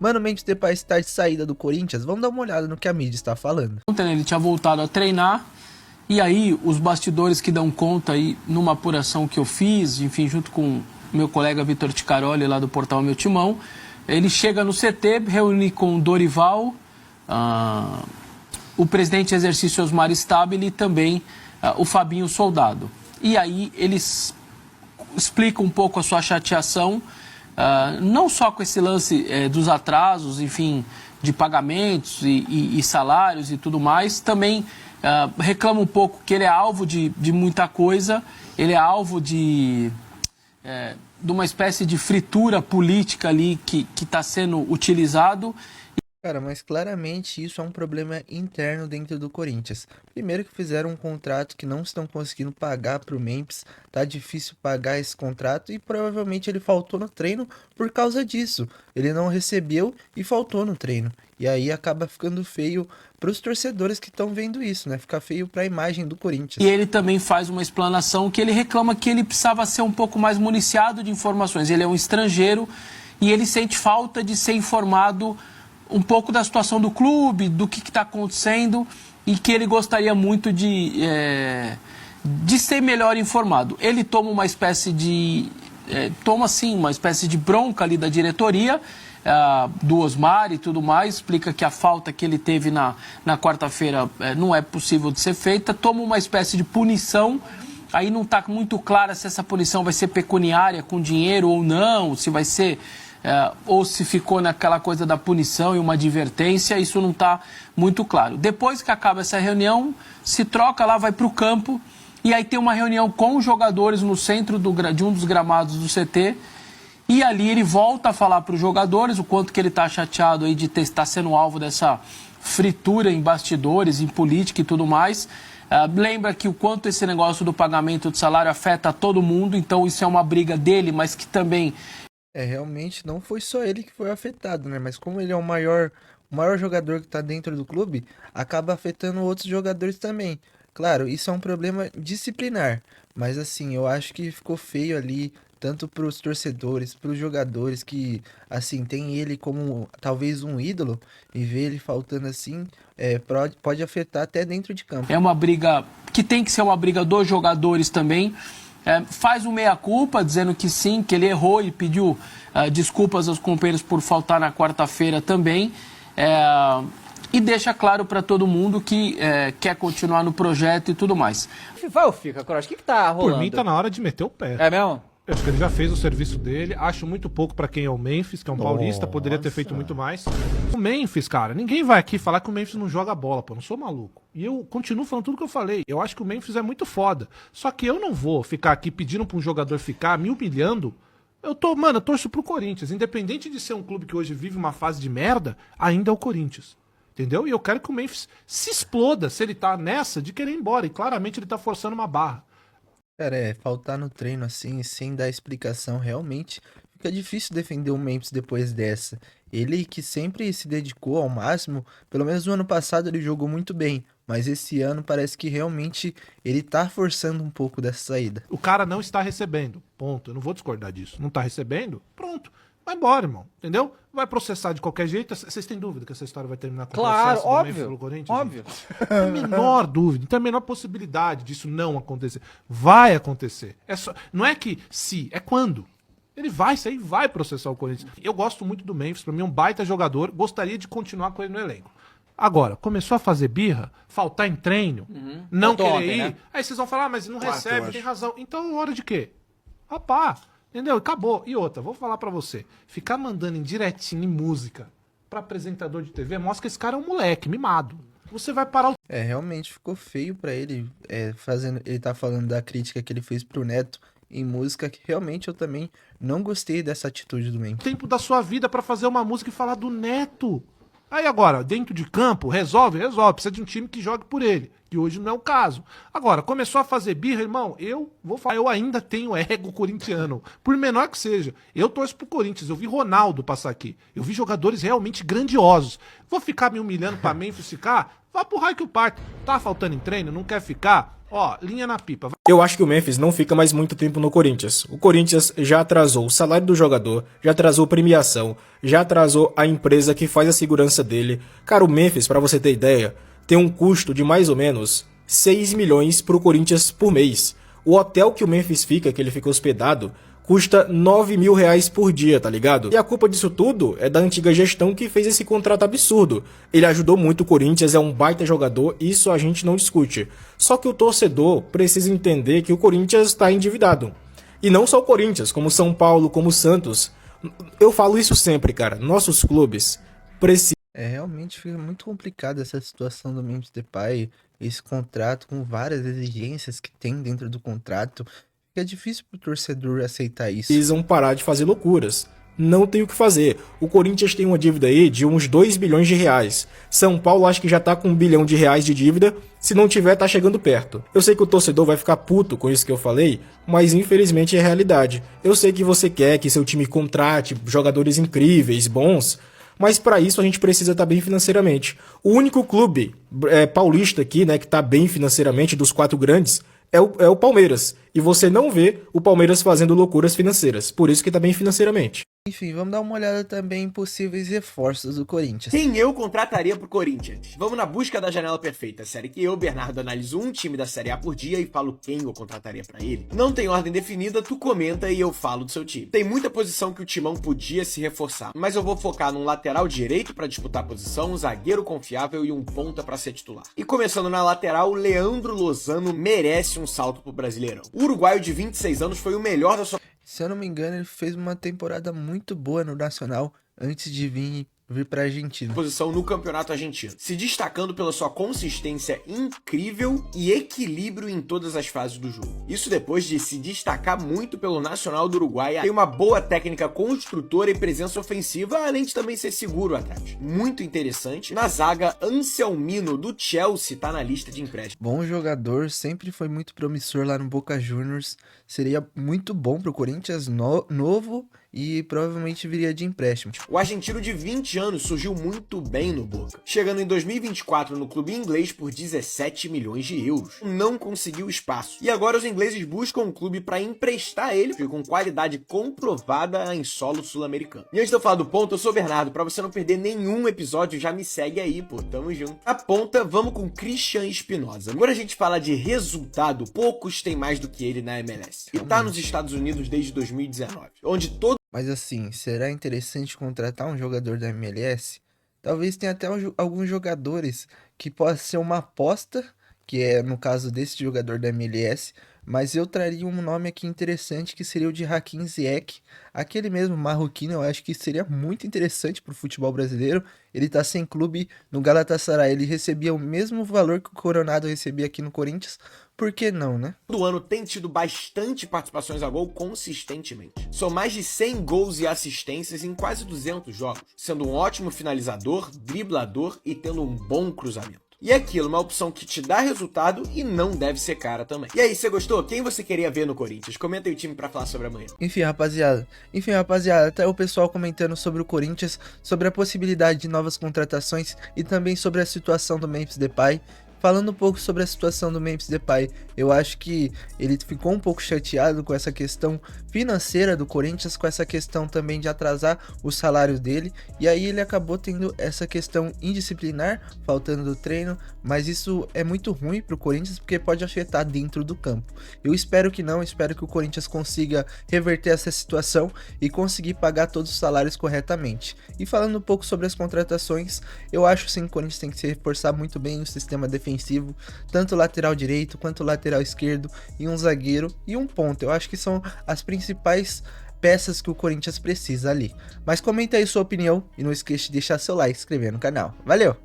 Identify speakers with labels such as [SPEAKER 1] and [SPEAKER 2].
[SPEAKER 1] Mano Mendes Depay está de saída do Corinthians? Vamos dar uma olhada no que a mídia está falando.
[SPEAKER 2] Ontem ele tinha voltado a treinar, e aí os bastidores que dão conta aí, numa apuração que eu fiz, enfim, junto com meu colega Vitor Ticaroli lá do portal Meu Timão, ele chega no CT, reúne com o Dorival, o presidente em exercício Osmar Stabile e também o Fabinho Soldado. E aí eles explicam um pouco a sua chateação, não só com esse lance dos atrasos, enfim, de pagamentos e salários e tudo mais, também reclama um pouco que ele é alvo de muita coisa, ele é alvo de uma espécie de fritura política ali que está sendo utilizado.
[SPEAKER 1] Cara, mas claramente isso é um problema interno dentro do Corinthians. Primeiro que fizeram um contrato que não estão conseguindo pagar para o Memphis, tá difícil pagar esse contrato e provavelmente ele faltou no treino por causa disso. Ele não recebeu e faltou no treino. E aí acaba ficando feio para os torcedores que estão vendo isso, né? Fica feio para a imagem do Corinthians.
[SPEAKER 2] E ele também faz uma explanação que ele reclama que ele precisava ser um pouco mais municiado de informações. Ele é um estrangeiro e ele sente falta de ser informado um pouco da situação do clube, do que está acontecendo e que ele gostaria muito de ser melhor informado. Ele toma uma espécie de uma espécie de bronca ali da diretoria, do Osmar e tudo mais, explica que a falta que ele teve na quarta-feira não é possível de ser feita, toma uma espécie de punição. Aí não está muito clara se essa punição vai ser pecuniária, com dinheiro ou não, se vai ser ou se ficou naquela coisa da punição e uma advertência, isso não está muito claro. Depois que acaba essa reunião, se troca lá, vai para o campo, e aí tem uma reunião com os jogadores no centro de um dos gramados do CT, e ali ele volta a falar para os jogadores o quanto que ele está chateado aí de estar sendo alvo dessa fritura em bastidores, em política e tudo mais. Lembra que o quanto esse negócio do pagamento de salário afeta todo mundo, então isso é uma briga dele, mas que também...
[SPEAKER 1] Realmente não foi só ele que foi afetado, né? Mas como ele é o maior jogador que tá dentro do clube, acaba afetando outros jogadores também. Claro, isso é um problema disciplinar, mas assim, eu acho que ficou feio ali, tanto pros torcedores, pros jogadores que, assim, tem ele como talvez um ídolo, e ver ele faltando assim, pode afetar até dentro de campo.
[SPEAKER 2] É uma briga que tem que ser uma briga dos jogadores também. Faz um meia-culpa, dizendo que sim, que ele errou e pediu desculpas aos companheiros por faltar na quarta-feira também. E deixa claro para todo mundo que quer continuar no projeto e tudo mais.
[SPEAKER 3] Vai ou fica, Cross? O que tá rolando?
[SPEAKER 4] Por mim tá na hora de meter o pé.
[SPEAKER 3] É mesmo?
[SPEAKER 4] Eu acho que ele já fez o serviço dele, acho muito pouco pra quem é o Memphis, que é um paulista, poderia ter feito muito mais. O Memphis, cara, ninguém vai aqui falar que o Memphis não joga bola, pô, não sou maluco. E eu continuo falando tudo que eu falei, eu acho que o Memphis é muito foda. Só que eu não vou ficar aqui pedindo pra um jogador ficar, me humilhando. Eu torço pro Corinthians, independente de ser um clube que hoje vive uma fase de merda, ainda é o Corinthians. Entendeu? E eu quero que o Memphis se exploda se ele tá nessa de querer ir embora, e claramente ele tá forçando uma barra.
[SPEAKER 1] Cara, faltar no treino assim, sem dar explicação, realmente fica difícil defender o Memphis depois dessa. Ele que sempre se dedicou ao máximo, pelo menos no ano passado ele jogou muito bem, mas esse ano parece que realmente ele tá forçando um pouco dessa saída.
[SPEAKER 4] O cara não está recebendo, ponto. Eu não vou discordar disso. Não tá recebendo? Pronto. Vai embora, irmão. Entendeu? Vai processar de qualquer jeito. Vocês têm dúvida que essa história vai terminar com
[SPEAKER 3] claro,
[SPEAKER 4] processo
[SPEAKER 3] óbvio,
[SPEAKER 4] pelo Corinthians?
[SPEAKER 3] óbvio.
[SPEAKER 4] Não tem a menor dúvida, não tem a menor possibilidade disso não acontecer. Vai acontecer. Não é que se, é quando. Ele vai sair, vai processar o Corinthians. Eu gosto muito do Memphis, pra mim é um baita jogador, gostaria de continuar com ele no elenco. Agora, começou a fazer birra, faltar em treino, não querer
[SPEAKER 3] ontem,
[SPEAKER 4] ir,
[SPEAKER 3] né?
[SPEAKER 4] Aí vocês vão falar, mas não
[SPEAKER 5] Quarto,
[SPEAKER 4] recebe,
[SPEAKER 5] eu
[SPEAKER 4] tem
[SPEAKER 5] acho.
[SPEAKER 4] razão. Então, hora de quê? Rapá, entendeu? Acabou. E outra, vou falar pra você, ficar mandando indiretinho em música pra apresentador de TV, mostra que esse cara é um moleque, mimado. Você vai parar o...
[SPEAKER 1] Realmente ficou feio pra ele, ele tá falando da crítica que ele fez pro Neto em música, que realmente eu também não gostei dessa atitude do Memphis.
[SPEAKER 4] tempo da sua vida pra fazer uma música e falar do Neto. Aí agora, dentro de campo, resolve. Precisa de um time que jogue por ele, que hoje não é o caso. Agora, começou a fazer birra, irmão, eu vou falar, eu ainda tenho ego corintiano, por menor que seja. Eu torço pro Corinthians, eu vi Ronaldo passar aqui, eu vi jogadores realmente grandiosos. Vou ficar me humilhando pra Memphis ficar? Vá pro raio que o parto. Tá faltando em treino, não quer ficar? Ó, linha na pipa.
[SPEAKER 5] Eu acho que o Memphis não fica mais muito tempo no Corinthians. O Corinthians já atrasou o salário do jogador, já atrasou premiação, já atrasou a empresa que faz a segurança dele. Cara, o Memphis, pra você ter ideia, tem um custo de mais ou menos 6 milhões pro Corinthians por mês. O hotel que o Memphis fica, que ele fica hospedado, custa 9 mil reais por dia, tá ligado? E a culpa disso tudo é da antiga gestão que fez esse contrato absurdo. Ele ajudou muito o Corinthians, é um baita jogador, isso a gente não discute. Só que o torcedor precisa entender que o Corinthians está endividado. E não só o Corinthians, como São Paulo, como Santos. Eu falo isso sempre, cara. Nossos clubes precisam.
[SPEAKER 1] Realmente fica muito complicada essa situação do Memphis Depay, esse contrato com várias exigências que tem dentro do contrato. É difícil pro torcedor aceitar isso.
[SPEAKER 5] Precisam parar de fazer loucuras. Não tem o que fazer. O Corinthians tem uma dívida aí de uns 2 bilhões de reais. São Paulo acho que já tá com 1 bilhão de reais de dívida. Se não tiver, tá chegando perto. Eu sei que o torcedor vai ficar puto com isso que eu falei, mas infelizmente é realidade. Eu sei que você quer que seu time contrate jogadores incríveis, bons, mas para isso a gente precisa estar bem financeiramente. O único clube paulista aqui, né, que tá bem financeiramente dos 4 grandes, é o Palmeiras. E você não vê o Palmeiras fazendo loucuras financeiras. Por isso que tá bem financeiramente.
[SPEAKER 1] Enfim, vamos dar uma olhada também em possíveis reforços do Corinthians.
[SPEAKER 6] Quem eu contrataria pro Corinthians? Vamos na busca da janela perfeita, série que eu, Bernardo, analiso um time da Série A por dia e falo quem eu contrataria pra ele. Não tem ordem definida, tu comenta e eu falo do seu time. Tem muita posição que o Timão podia se reforçar, mas eu vou focar num lateral direito pra disputar a posição, um zagueiro confiável e um ponta pra ser titular. E começando na lateral, Leandro Lozano merece um salto pro Brasileirão. O uruguaio de 26 anos foi o melhor da sua...
[SPEAKER 1] Se eu não me engano, ele fez uma temporada muito boa no Nacional antes de vir para a Argentina.
[SPEAKER 6] Posição no campeonato argentino, se destacando pela sua consistência incrível e equilíbrio em todas as fases do jogo. Isso depois de se destacar muito pelo Nacional do Uruguai, tem uma boa técnica construtora e presença ofensiva, além de também ser seguro atrás. Muito interessante. Na zaga, Anselmino do Chelsea tá na lista de empréstimo.
[SPEAKER 1] Bom jogador, sempre foi muito promissor lá no Boca Juniors. Seria muito bom pro Corinthians novo e provavelmente viria de empréstimo.
[SPEAKER 6] O argentino de 20 anos surgiu muito bem no Boca, chegando em 2024 no clube inglês por 17 milhões de euros. Não conseguiu espaço. E agora os ingleses buscam um clube para emprestar ele com qualidade comprovada em solo sul-americano. E antes de eu falar do ponto, eu sou o Bernardo. Para você não perder nenhum episódio, já me segue aí, pô. Tamo junto. A ponta, vamos com Christian Espinosa. Agora a gente fala de resultado, poucos têm mais do que ele na MLS. E tá nos Estados Unidos desde 2019, onde todo...
[SPEAKER 1] Mas assim, será interessante contratar um jogador da MLS? Talvez tenha até alguns jogadores que possa ser uma aposta, que é no caso desse jogador da MLS, mas eu traria um nome aqui interessante que seria o de Hakim Ziyech, aquele mesmo marroquino. Eu acho que seria muito interessante para o futebol brasileiro. Ele tá sem clube no Galatasaray, ele recebia o mesmo valor que o Coronado recebia aqui no Corinthians. Por que não, né?
[SPEAKER 6] Todo ano tem tido bastante participações a gol consistentemente. São mais de 100 gols e assistências em quase 200 jogos, sendo um ótimo finalizador, driblador e tendo um bom cruzamento. E é aquilo, uma opção que te dá resultado e não deve ser cara também. E aí, você gostou? Quem você queria ver no Corinthians? Comenta aí o time pra falar sobre amanhã.
[SPEAKER 1] Enfim, rapaziada, até o pessoal comentando sobre o Corinthians, sobre a possibilidade de novas contratações e também sobre a situação do Memphis Depay. Falando um pouco sobre a situação do Memphis Depay, eu acho que ele ficou um pouco chateado com essa questão financeira do Corinthians, com essa questão também de atrasar o salário dele, e aí ele acabou tendo essa questão indisciplinar, faltando do treino, mas isso é muito ruim pro Corinthians porque pode afetar dentro do campo. Eu espero que não, espero que o Corinthians consiga reverter essa situação e conseguir pagar todos os salários corretamente. E falando um pouco sobre as contratações, eu acho sim que o Corinthians tem que se reforçar muito bem no sistema defensivo, tanto lateral direito quanto lateral esquerdo, e um zagueiro e um ponta. Eu acho que são as principais peças que o Corinthians precisa ali. Mas comenta aí sua opinião e não esqueça de deixar seu like e se inscrever no canal. Valeu!